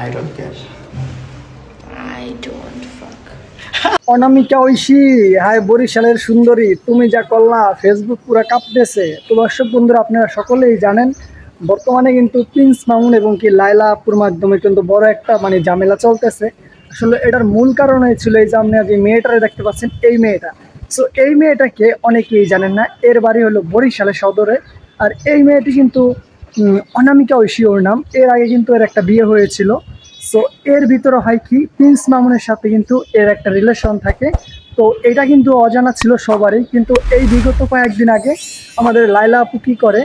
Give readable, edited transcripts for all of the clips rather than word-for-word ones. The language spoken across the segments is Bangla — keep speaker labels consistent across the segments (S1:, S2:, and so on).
S1: I don't care.
S2: I don't fuck.
S3: Anamika Oishi, hi বরিশালের সুন্দরী, তুমি যা করলা ফেসবুক পুরো কাঁপতেছে। তো দর্শক বন্ধুরা, আপনারা সকলেই জানেন বর্তমানে কিন্তু প্রিন্স মামুন এবং কি লায়লা আপুর মাধ্যমে কিন্তু বড় একটা ঝামেলা চলতেছে। আসলে এটার মূল কারণ ছিল এই যে আপনি যে মেয়েটারে দেখতে পাচ্ছেন, এই মেয়েটা। সো এই মেয়েটাকে অনেকেই জানেন না, এর বাড়ি হলো বরিশালের সদরে। আর এই মেয়েটি কিন্তু অনামিকা ঐশী ওর নাম। এর আগে কিন্তু এর একটা বিয়ে হয়েছিল। সো এর ভিতরে হয় কি, প্রিন্স মামুনের সাথে কিন্তু এর একটা রিলেশন থাকে। তো এটা কিন্তু অজানা ছিল সবারই, কিন্তু এই বিগত কয়েকদিন আগে আমাদের লায়লা আপু কী করে,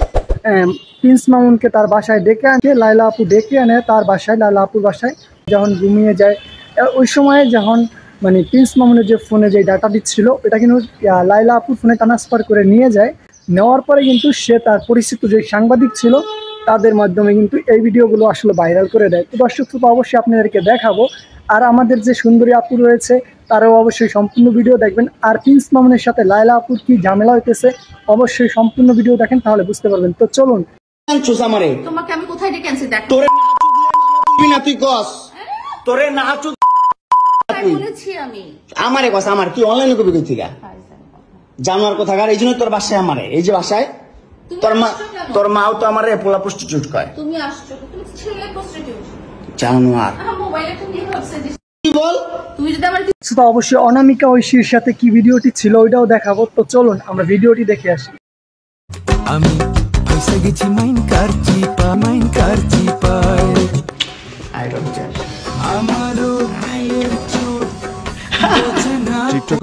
S3: প্রিন্স মামুনকে তার বাসায় ডেকে আনে। লায়লা আপু ডেকে আনে তার বাসায়, লায়লা আপুর বাসায় যখন ঘুমিয়ে যায়। ওই সময় যখন প্রিন্স মামুনের যে ফোনে যে ডাটা দিচ্ছিল, এটা কিন্তু লায়লা আপুর ফোনে ট্রান্সফার করে নিয়ে যায়। নেওয়ার পরে কিন্তু সে তার পরিচিত যে সাংবাদিক ছিল তাদের মাধ্যমে কিন্তু এই ভিডিওগুলো আসলে ভাইরাল করে দেয়। তো দর্শক শ্রোতা, অবশ্যই আপনাদেরকে দেখাবো। আর আমাদের যে সুন্দরী আপু রয়েছে তারাও অবশ্যই সম্পূর্ণ ভিডিও দেখবেন। আর প্রিন্স মামুনের সাথে লায়লা আপুর কি ঝামেলা হইতেছে অবশ্যই সম্পূর্ণ ভিডিও দেখেন, তাহলে বুঝতে পারবেন। তো চলুন।
S2: তোমাকে আমি কোথায় ডেকে আনছি দেখ।
S1: তোরে না তুই না তুই কস। তোরে না
S2: বলেছি আমি।
S1: আমারে কস, আমার কি অনলাইনে কবি কই থিকা জানোয়ার কোথাকার। এই জন্য তোর বাসায় আমারে, এই যে বাসায় তোর মাও তো আমারে পোলা প্রস্টিটিউট কয়।
S2: তুমি আসছো, তুমি ছেলে প্রস্টিটিউট
S1: জানোয়ার।
S2: মোবাইলে তুমি ভাবছে যে
S1: কি বল
S2: তুমি যদি আমার
S3: তো অবশ্যই অনামিকা ঐশীর সাথে কি ভিডিওটি ছিল ওইটাও দেখাবো। তো চলুন আমরা ভিডিওটি দেখে আসি।
S4: আমি পয়সা গেছি মাইন কারচি পায়
S1: I don't care.
S4: আমারও